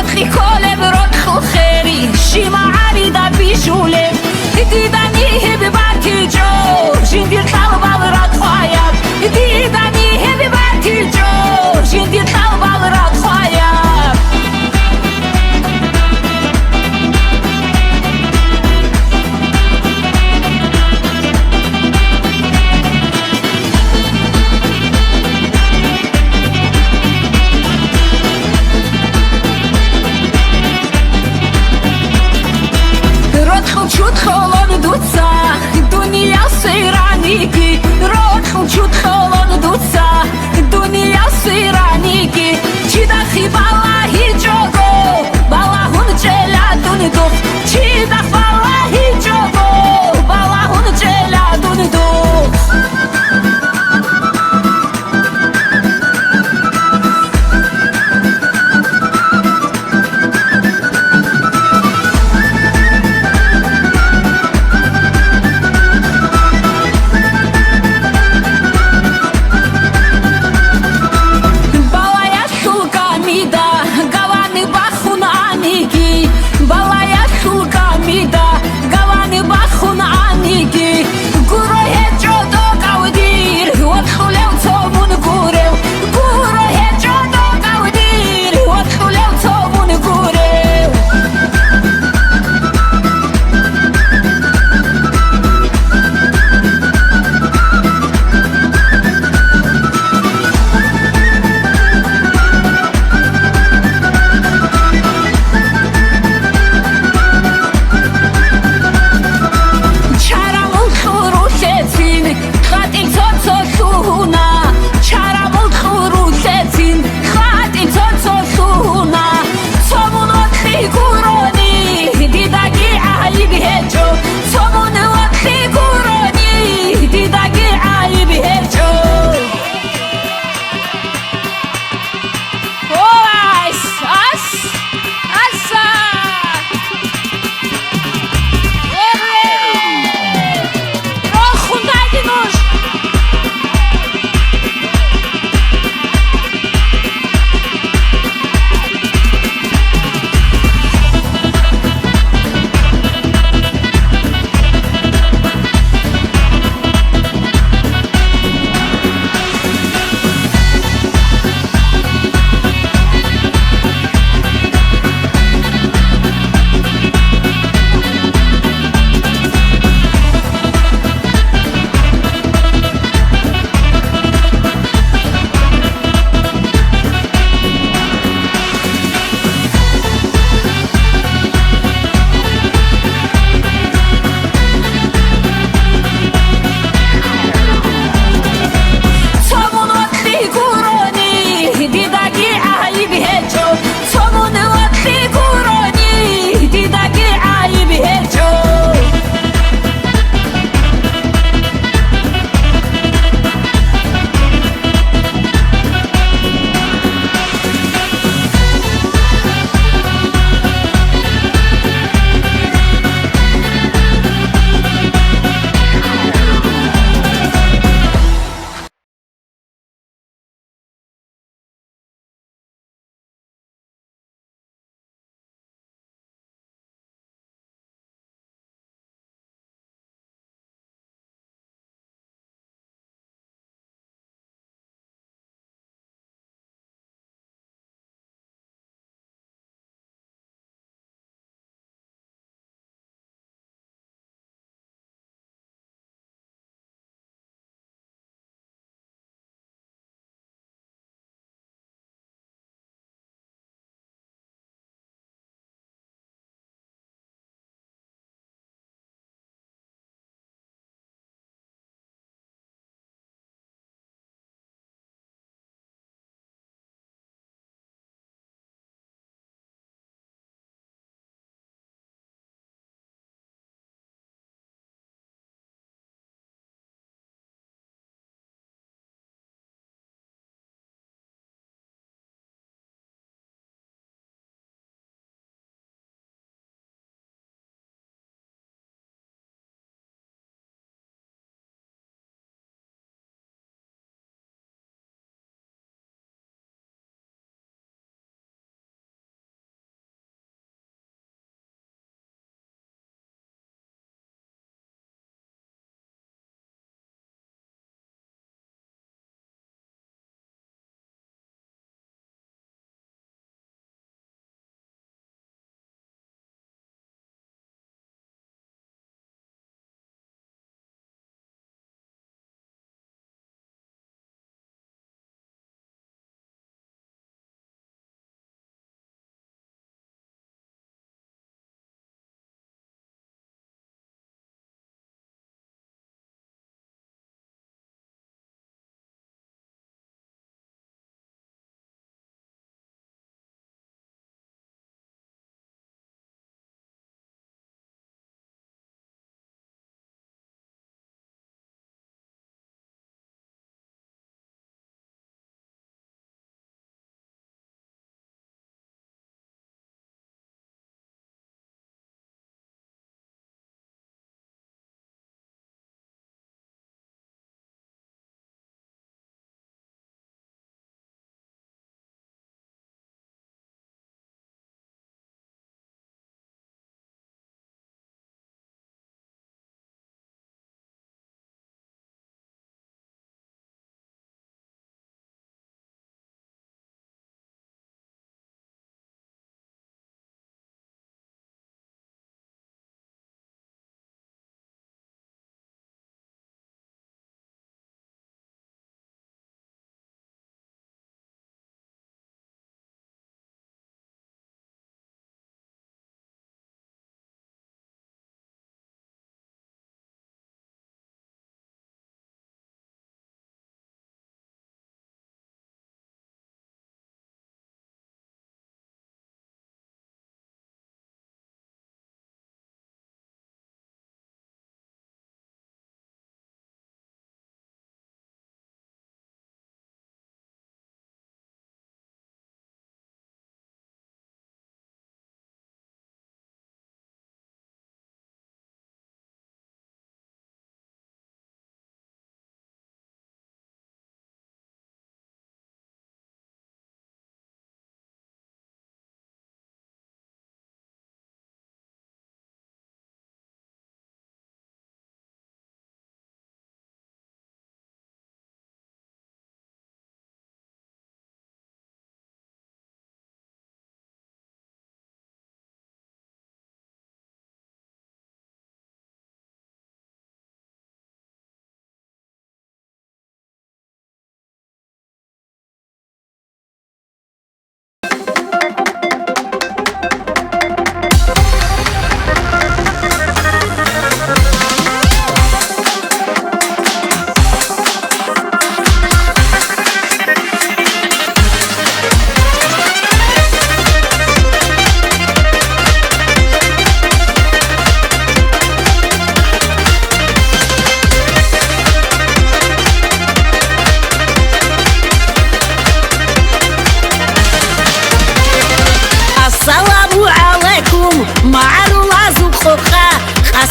خي كولب روح خيري شي معالي دا بيشولي دي داني بباتي جو جندي طالب على رخايا دي داني بباتي جو جندي طالب على رخايا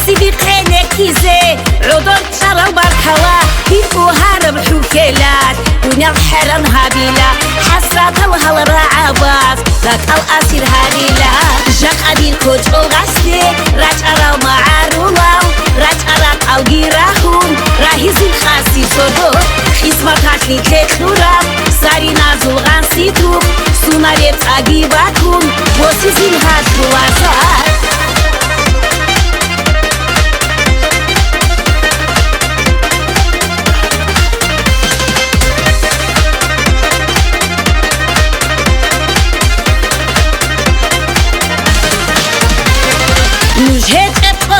سيدي قينك كيزي عذر تشرى البركوة كيفو هرب حكيلات ونيا الحرم هابيلا حسرات الهل راعباس لك الأسير هاريلا جاك أدين كوج أغسلي راجعرا معارولا راجعرا الجيراهم راهزين خاسي صدو خسمتاش لي تخنورا ساري نازل غانسيتو سوناريت أجيباكم بوسيزين هاش بواسار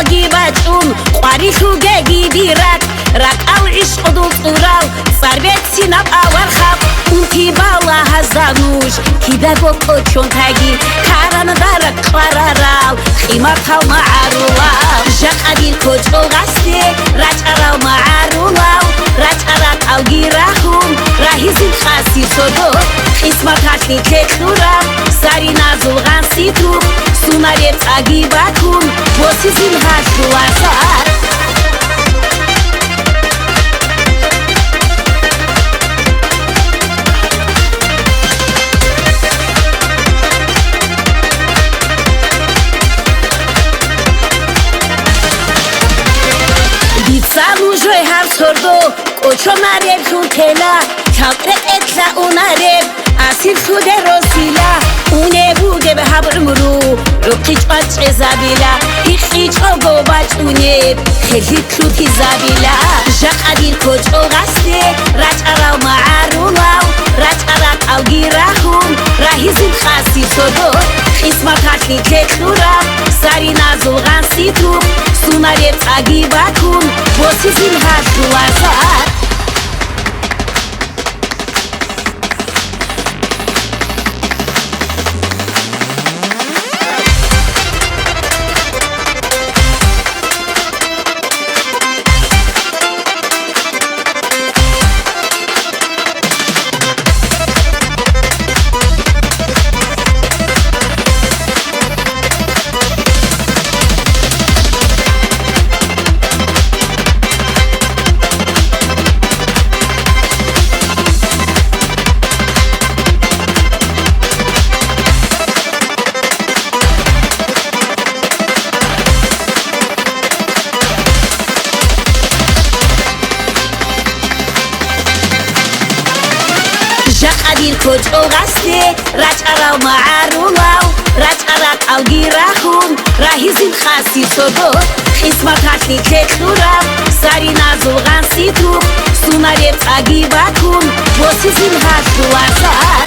جيباتون قاريشو جاي ديرات راك او عشق دو طراو صار بيت سيناب اول خاب انتي بالا هزانوش كده بوكو چون تاگي كاران دارك قراراو خيماتها معارولاو جاك ادين كوچو غسلي راجعراو معارولاو راجعرات او جيراهم راهزين خاسي صدو خسمتاش لي تخنورا ساري نازل غانسيتو سوناريت أجيباكم بوسيزين هاش بواسار ديتسالو جوي هار سردو كوچو ناريب شون تلا كاكرت اتلا اوناريب اسير سوده روسيلا اونه بوده به هب عمرو عقيج باچ زابيلا هيخيج اوگو باچ اونه خيلي كلوتي زابيلا جاك ادين كوچو غسلي راجعراو معارولاو راجعرات او جيراهم راهزين خاسي صدو خسمتاش لي تخنورا ساري نازل غانسيتو سوناريت أجيباكم بوسيزين هاش بواسار كوچو غسلي راجعراو معارولاو راجعرات او جيراهم راهزين خاسي صدو خسمتاش لي تخنورا ساري نازل غانسيتو سوناريت أجيباكم بوسيزين هاش بواسار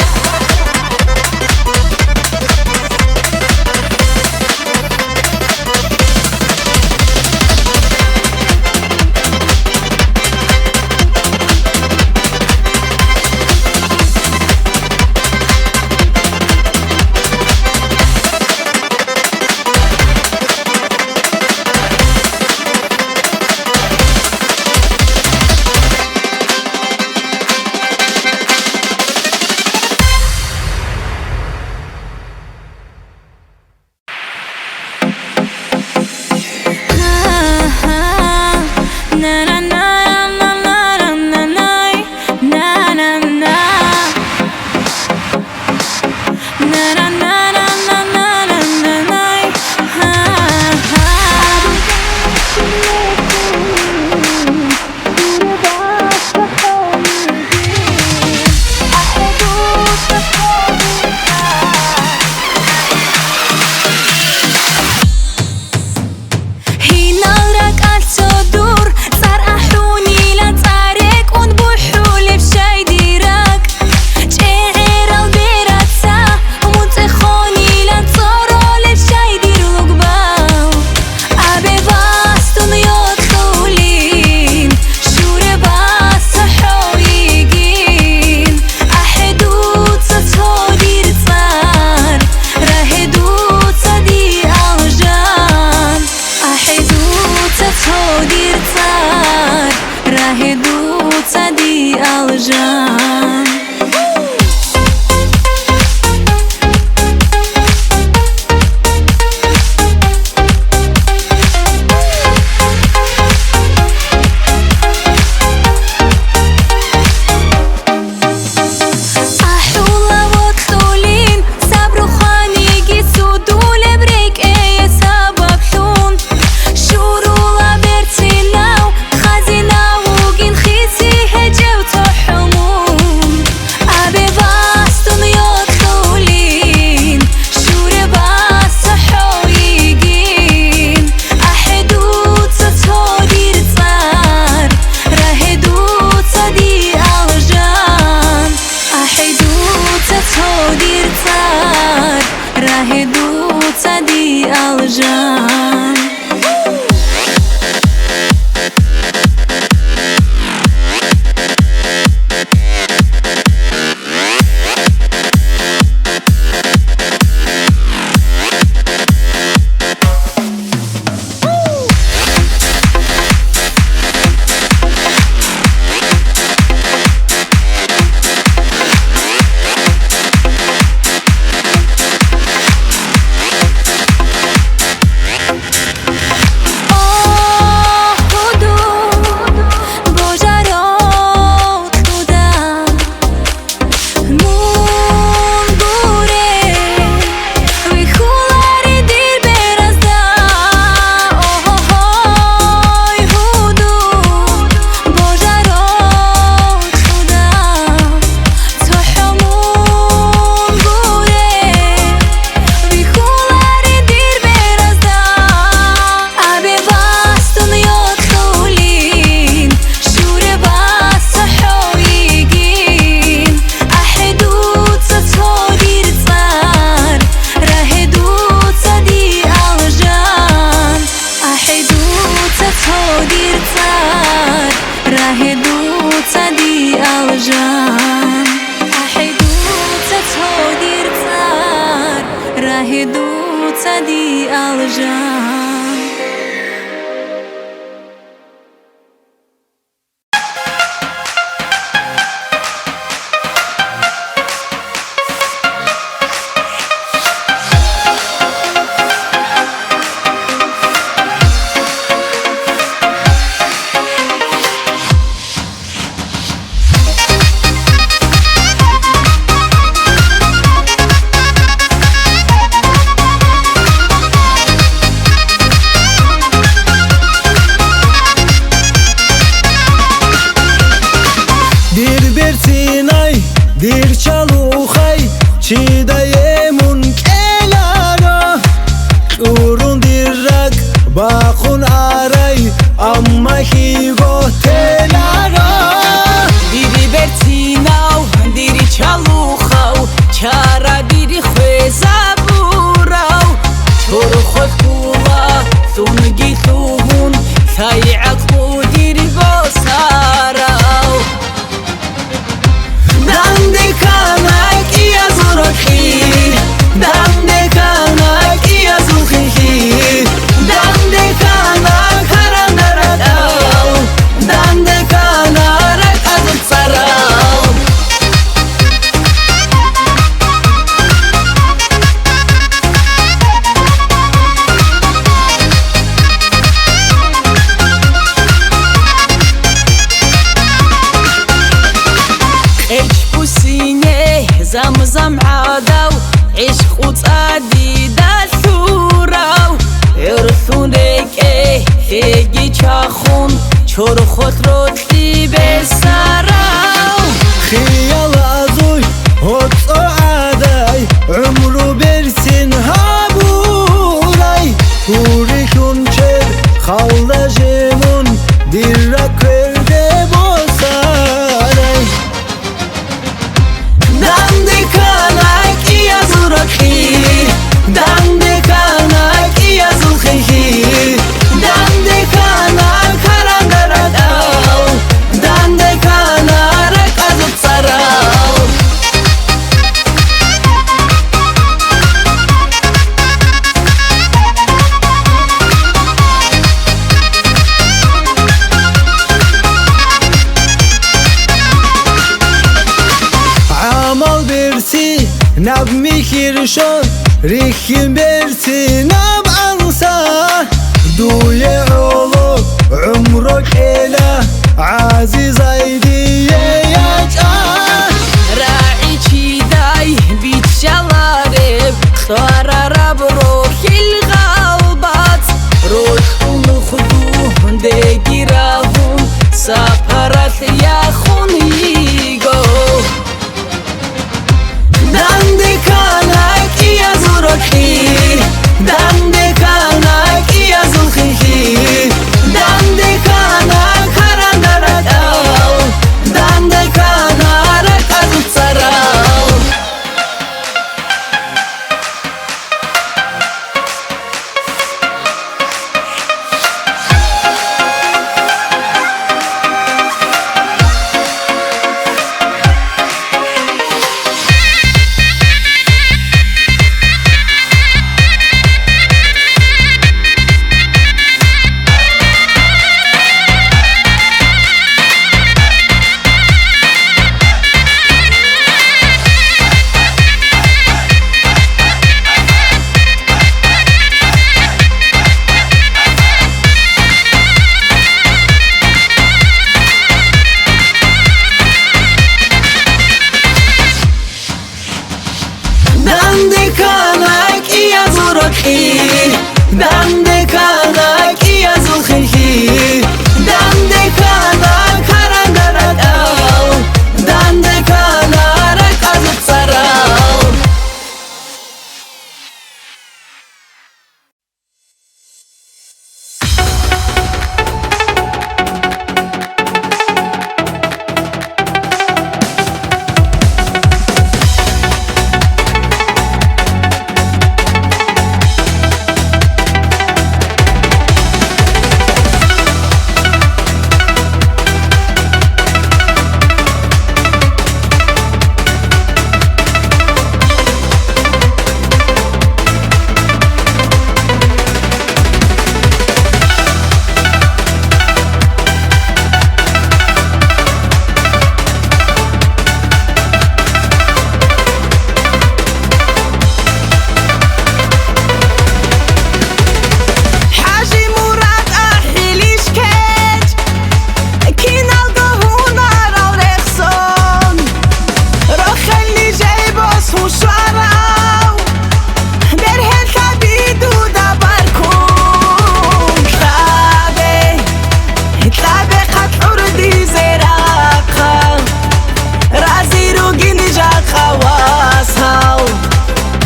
صدي الجان أحدو تتهودير تار راهدو صدي الجان دیر چلوخی چی دایمون کلارا شورون دیر رک باخون آرای اما هیگو تلارا دیری برتیناو دیری چلوخاو چارا دیری خویزا بوراو چورو خود کولا ثونگی ثوهون ثای عقبو دیری بوساراو دنده کانک ای از روخی دنده کانک ای از روخی دنده کانک هرندرد او دنده کانک از سراو زمزم عاداو عشق وصادي دالثوراو عرثونك هيجي چاخون چور خود روتي بسراو خيال ازوي هوت عاداي عمرو برسين هابوراي هوري كونچر خالدا جمون ديرك کرده بوساراي دنده کانک ای از روخی دنده کانک ای از روخی دنده کانک هرندرد او دنده کانک از سراو نب میخیرشون ریخیم برسی نب انسا دوی اولو عمرو کلا عزیز ایدیه یجا راعي چی دای بیت شلارب خارا رب روحی الغالبات روح خدو دگی راهون سپرت یا خونیگو دنده کانک ای از روخی دنده کانک ای از روخی دنده کانک هرندرد او دنده کانک از سراو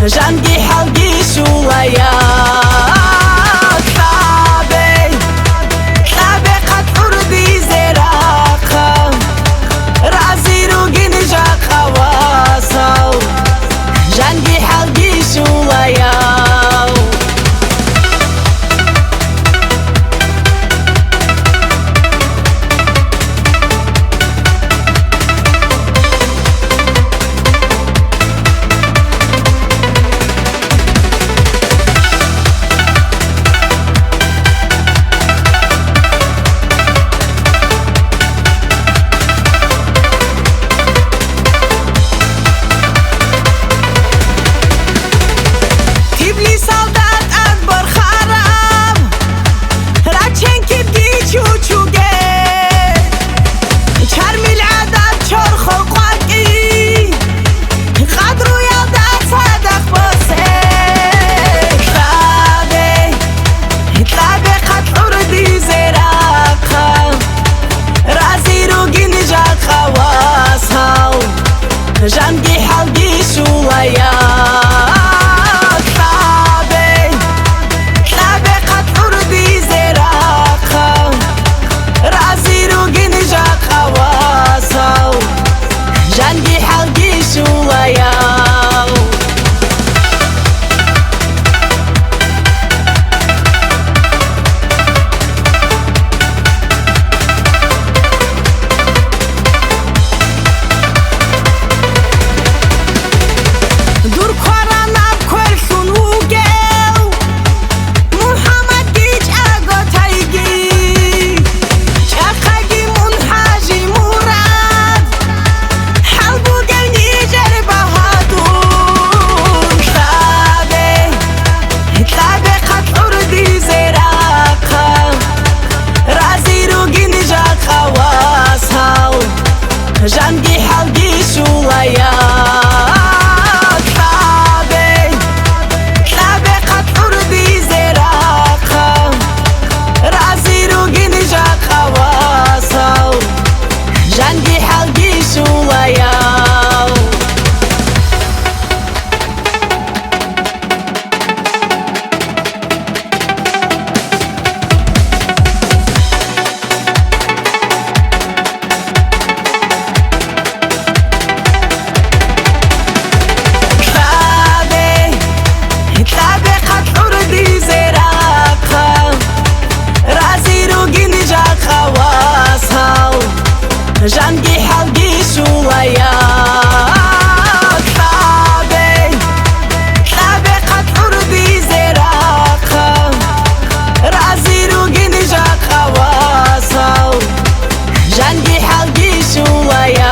жанги халги шулая Кабе қат урди зерақа Разиру гинжа қавасау жанги халги шулая жанги халги шулая Кабе қат урди зерақа Разиру гинжа қавасау жанги халги шулая жанги халги шулая Кабе қат урди зерақа Разиру гинжа қавасау жанги халги шулая жанги халги шулая Кабе қат урди зерақа Разиру гинжа қавасау жанги халги шулая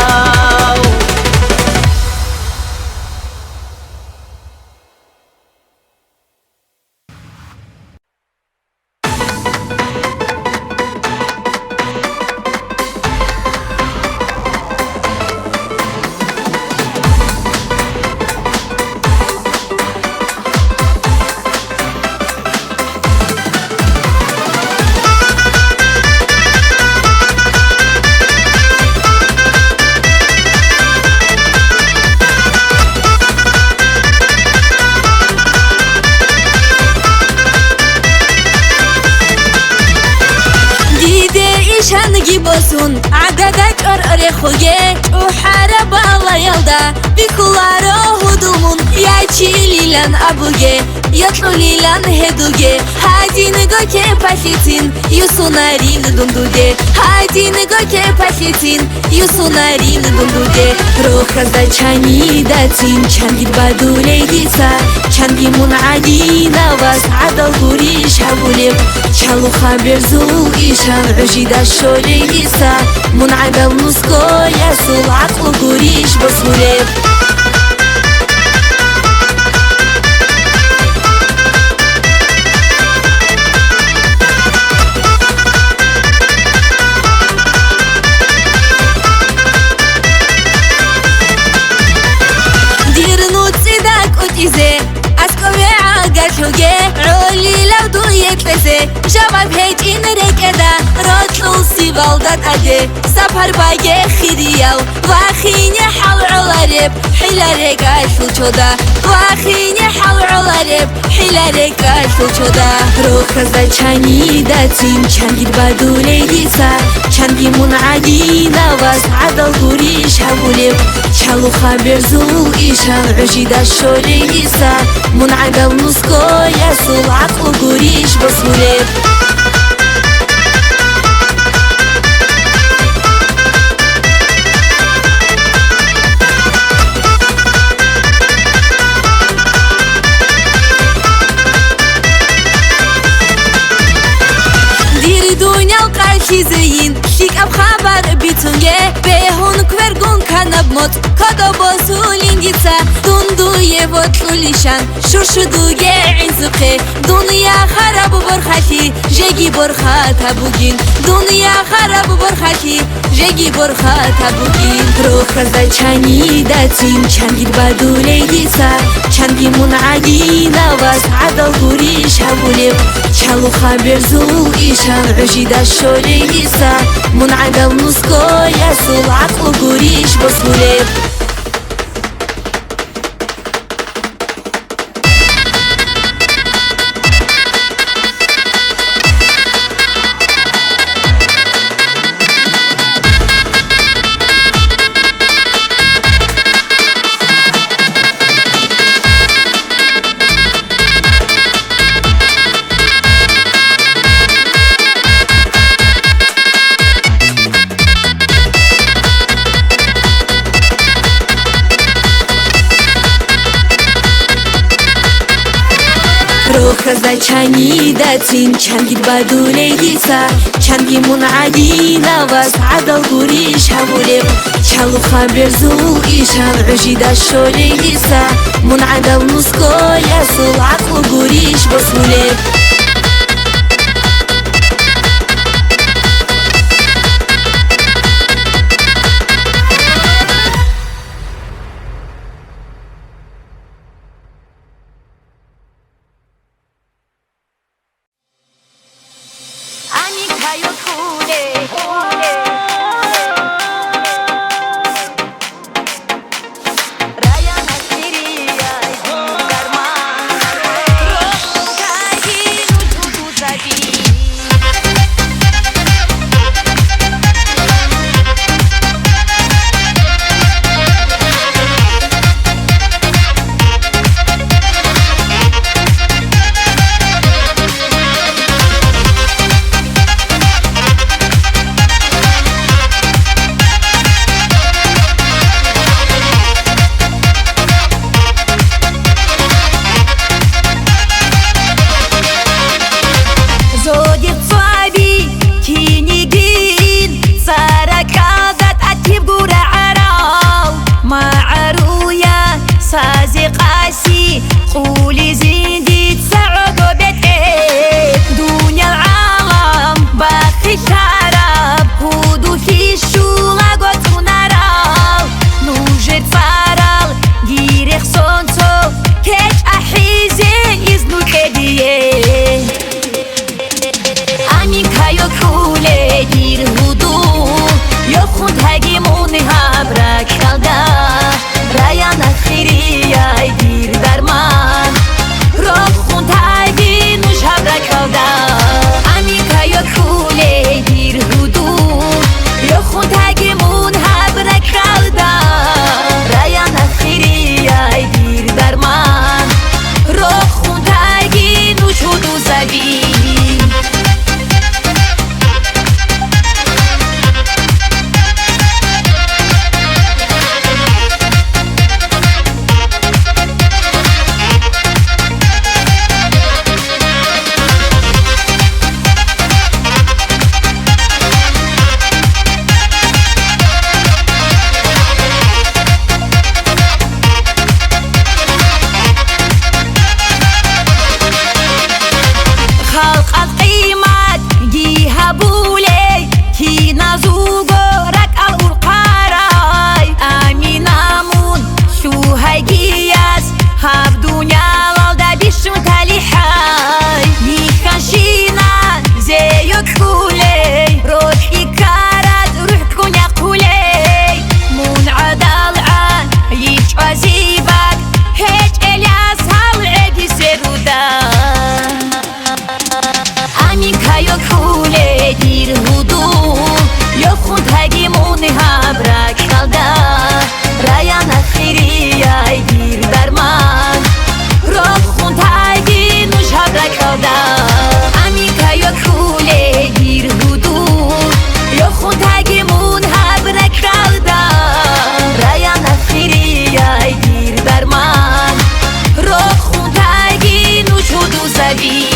شانگی باسون عددک خوگه او حرب الله یلدا بیکولارو هدومون یا چی لیلان ابوگه یطلو لیلان هدوگه هادی نگو که پشیتین یوسونارین دوندوده هادی نگو که پشیتین یوسونارین دوندوده روح کزدا چانی داتین چانگید بدوله دیسا چانگی من عدی نواز عدل گوریش هبولیم چالو خبر زول ایشان رجیده شوله دیسا من عدل نسکو یاسول عقل گوریش بسولیم جواب هیچ این رکده راتلو سیوالدا داد اده سفر باگه خیریال واخینه حال علارب حیلاره گاشل چودا واخینه حال علارب حیلاره گاشل چودا روح خزد چانی داتیم چنگیر بدوله دیسا چنگی منعدی نواز عدل گوریش هولب چلو خبر زول ایشان عجیده شوره دیسا منعدل نسکو یسول عقل گوریش بسولب چیزین شیک اب خبر بیتونگه به هون کورگون کنب مت کدا بازولین دیسا دوندوی وطلولیشان شرشدوگه عزقه دنیا خراب برخاتی جگی برخاتا بوگین دنیا خراب برخاتی جگی برخاتا بوگین روح خزد چانی داتیم چنگیر بدوله دیسا چنگی منعدی نواز عدل گوریش هولب چلو خبر زول ایشان عجیده شوره دیسا منعدل نسکو یسول عقل گوریش بسولب روح خزد چانی داتیم چنگیر بدوله دیسا چنگی منعدی نواز عدل گوریش هولب چلو خبر زول ایشان عجیده شوره دیسا منعدل نسکو یسول عقل گوریش بسولب Anikaya kule Raya nasiriya karma Rokayin هبرک خلده رایان خیری ای دیر در من راه خون تایدی نوش هبرک خلده امیکا یا کوله گیر هدو یا خون تایگیمون هبرک خلده رایان خیری ای دیر در من راه خون تایدی نوش هدو زوی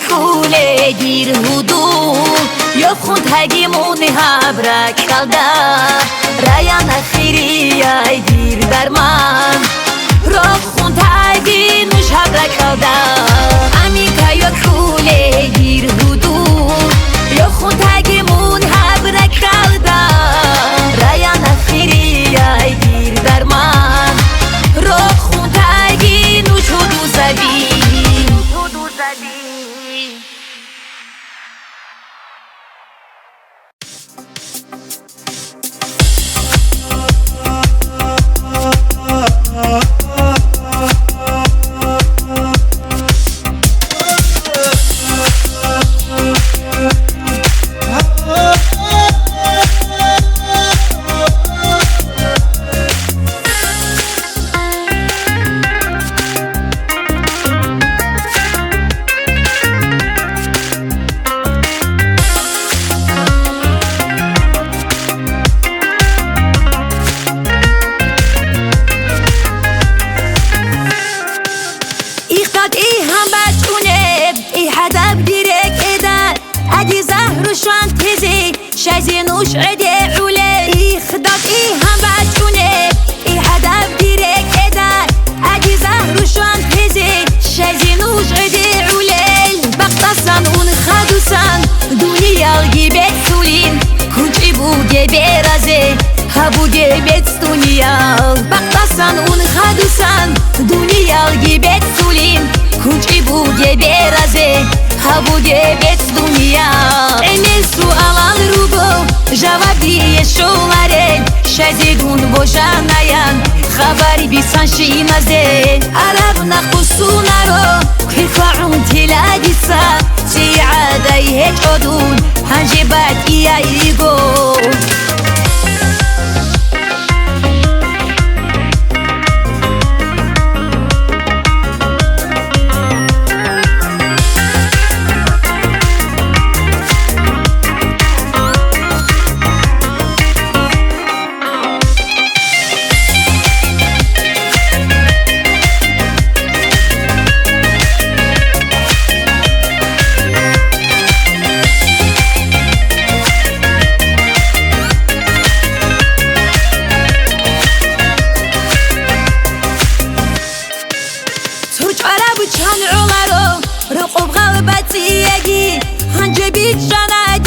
کوله گیر هدو یا خون تگیمون هبرک خلده رایان خیری ای دیر در من راه خون تگی نوش هبرک خلده امیکا یا کوله گیر هدو یا خون تگیمون هبرک خلده رایان خیری ای دیر در من راه خون تگی نوش هدو زوی شازينوش عدي علي خدط هم بعتونه هدف ديرك كده ادي زهر شوان تزي شازينوش عدي علي بقتصن ونخدوسن دنيا الجبت سولين كنت ابو جبرازي هبو جبت دنيا بقتصن ونخدوسن دنيا الجبت سولين كنت ابو جبرازي هبو جبت دنيا این سوالان رو با جوابی شواره شدیدون باشناین خبری بیسان شینازه عرب نخصونا رو کفاعون تلادیسا تی عادی هیچ عدون هنجی بد ایایگو جانا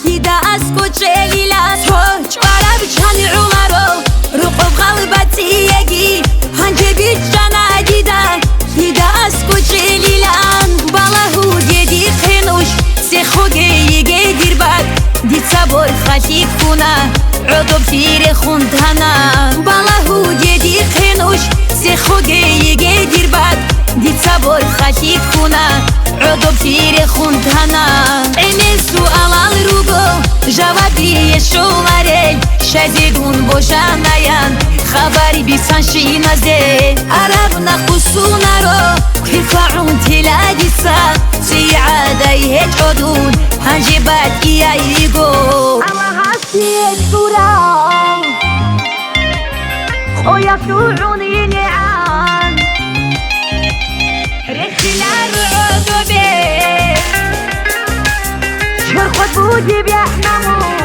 دیده از کجا لیلان تو چاره بچنی عمرو رقب قلبتی یگی هنجه بیت جانا دیده از کجا لیلان بالا دیدی خنوش سی خوگی دیر بد دید سبور خاطی کنه عدب فیر خوندهنا بالا دیدی خنوش سی خوگی دیر بد دید سبور خاطی کنه عدب فیر خوندهنا این سوال رو گو جوابی شواره شدیدون باشن نیان خبری بیسان شینازه عرب نقصون رو کفاعون تلادی سا سیعاده هیچ عدون هنجی بد ایگو اما هستیت سورا خویا سوعونی نعان رختلار عدبه شرخت بودي بيحنمون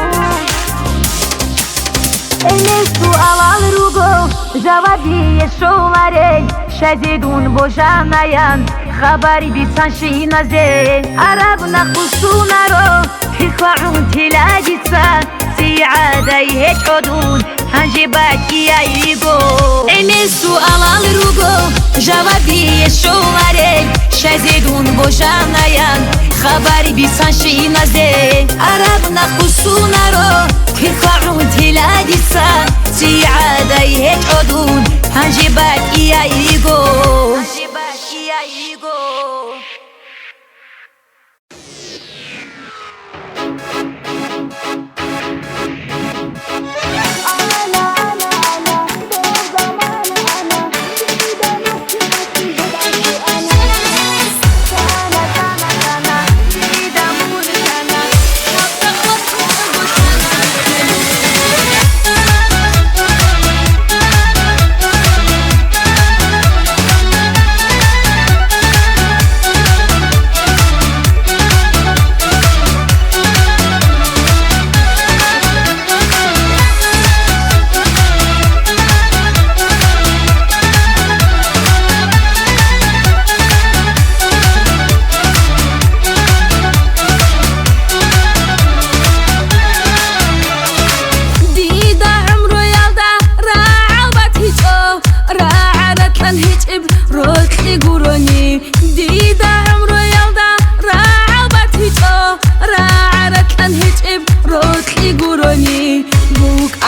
این سوال رو گو جوابی شواره شدیدون باشن نیان خبری بیسان شینازه عرب نقصون رو کفاعون تلادی سا سیعاده هیچ عدون هنجی باکی ایگو این سوال رو گو جوابی شواره شدیدون باشن نیان خبری بیسان شینازه عرب نقصون رو کفاعون تلادی سا سیعاده هیچ عدون هنجی باکی ایگو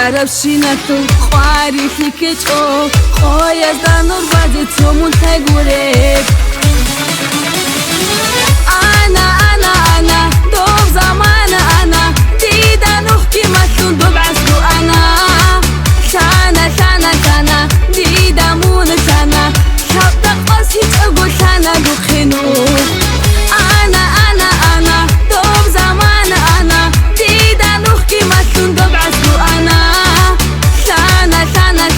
عرب شینتو خواری خیکتو خوی از دانور بازی تو منتگوره انا دوب زمان انا دیدن اختی مطلون ببعثو انا ثانا دیدمون ثانا شبت قاسی تقول ثانا دخنو انا دوب زمان انا دیدن اختی مطلون ببعثو انا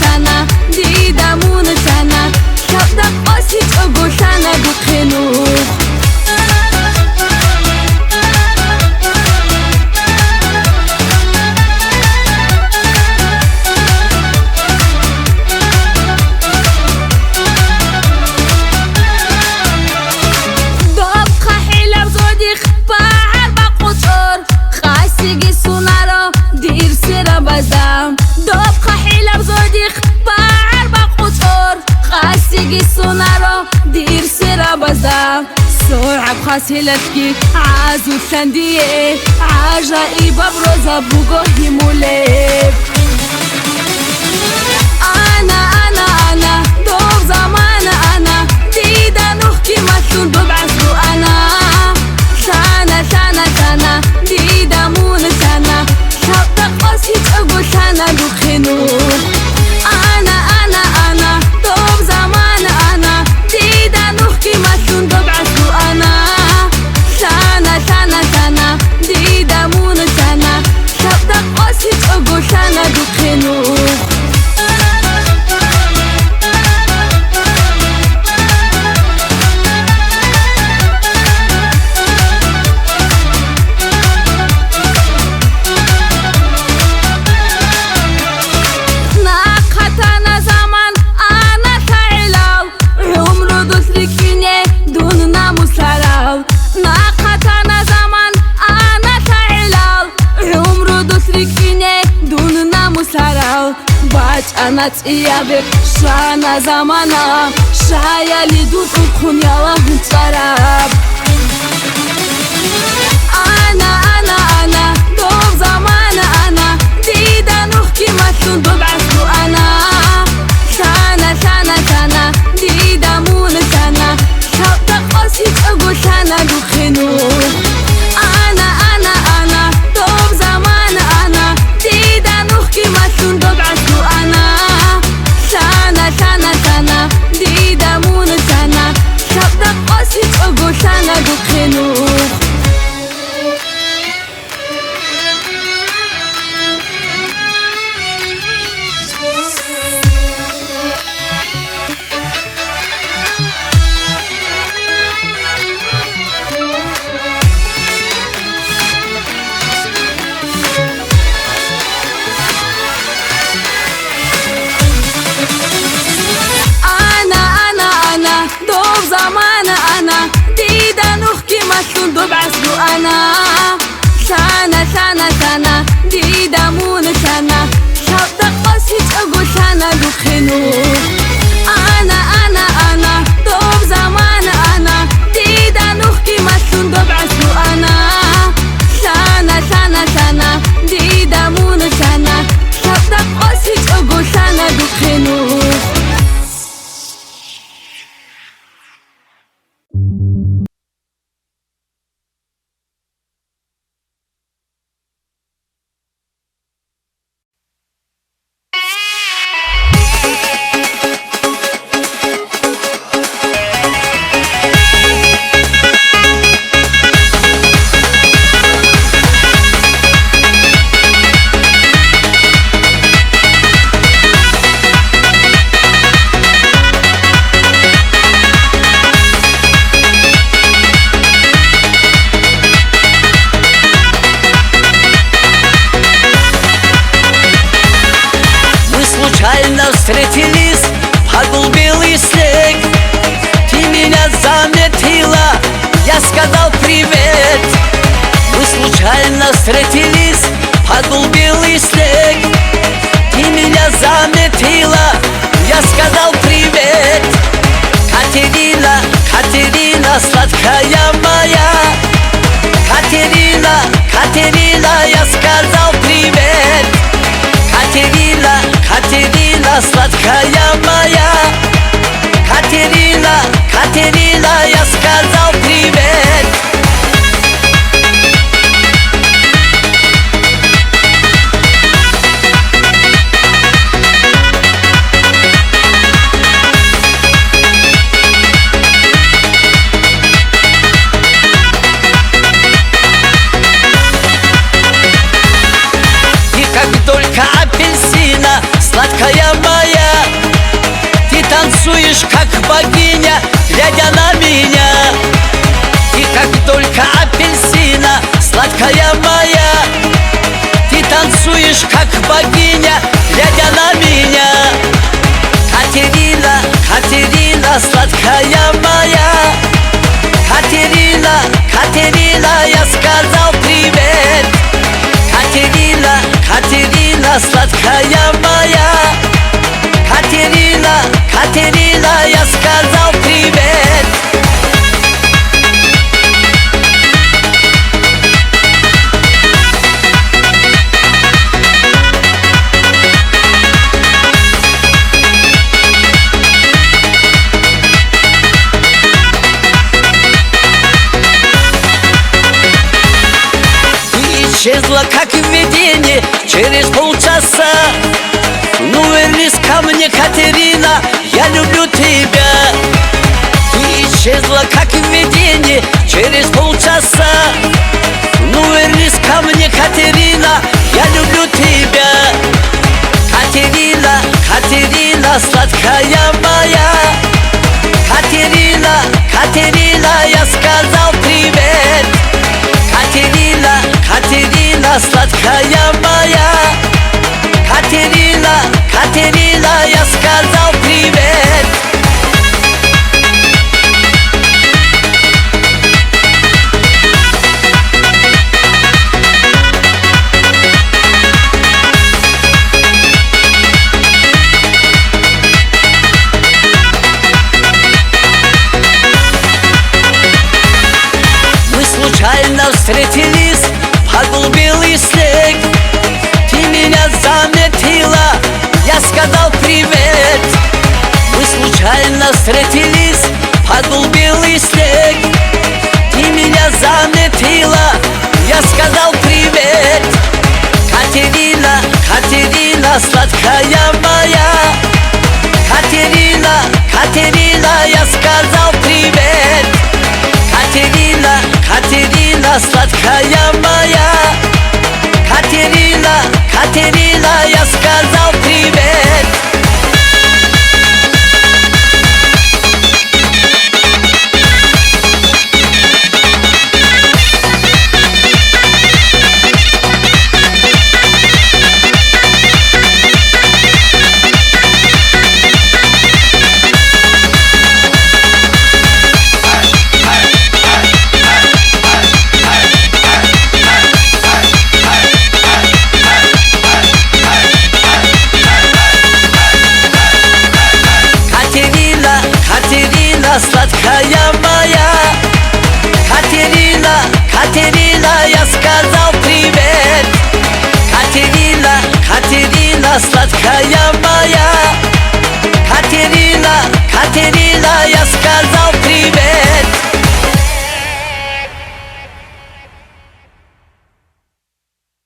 ثانا دیدمون ثانا شبت قاسی تقول ثانا دخنو خاصي لفكي عازو الثندية عجائب بروزة بوغوهي موليك أنا دوب زمان أنا ديدا نحكي مثلون ببعثو أنا ثانا ديدا مون ثانا شبت قاسي تقول ثانا دخنو أنا دوب زمان أنا ديدا نحكي مثلون ببعثو أنا ثانا ديدا مون ثانا شبت قاسي تقول ثانا أنا تيابك شانا زمانا شايا لدود أخون يلا هنتراب أنا دوب زمان أنا ديدا نحكي مثل ببعثو أنا ثانا ديدا مون ثانا شوطة قصيت أقول ثانا دخنو أنا دوب زمان أنا ديدا نحكي مثل ببعثو أنا ثانا ديدا مون ثانا شوطة قصيت أقول ثانا دخنو زمان أنا ديدا نحكي مثل ببعثو أنا ثانا ديدا مون ثانا شوطة قصيت أقول ثانا دخنو أنا دوب زمان أنا ديدا نحكي مثل ببعثو أنا ثانا ديدا مون ثانا شوطة قصيت أقول ثانا دخنو Встретились, падал белый снег. Ты меня заметила, я сказал привет. Мы случайно встретились, падал белый снег. Ты меня заметила, я сказал привет. Катерина, сладкая моя. Катерина, я сказал привет. Катерина, сладкая моя. Катерина, я сказал привет. Ты как только апельсина, сладкая моя. Ты танцуешь, как богиня, глядя на меня. Ты как только апельсина, сладкая моя. Ты танцуешь, как богиня, глядя на меня. Катерина, сладкая моя. Катерина, я сказал привет. Катерина, сладкая моя. Катерина, я сказал привет. Исчезла, как видение, через полчаса. Ну вернись ко мне, Катерина, я люблю тебя. Ты исчезла, как видение, через полчаса. Ну вернись ко мне, Катерина, я люблю тебя. Катерина, сладкая моя. Катерина, я сказал привет. Катерина, сладкая моя. Катерина, я сказал привет. случайно встретились, падал белый снег. Ты меня заметила, я сказал привет. Мы случайно встретились, падал белый снег. Ты меня заметила, я сказал привет. Катерина, Катерина, сладкая моя. Катерина, Катерина, я сказал привет. Катерина, Катерина, сладкая моя. Катерина, Катерина, я сказал привет. Сладкая моя. Катерина, Катерина, я сказал привет. Катерина, Катерина, сладкая моя.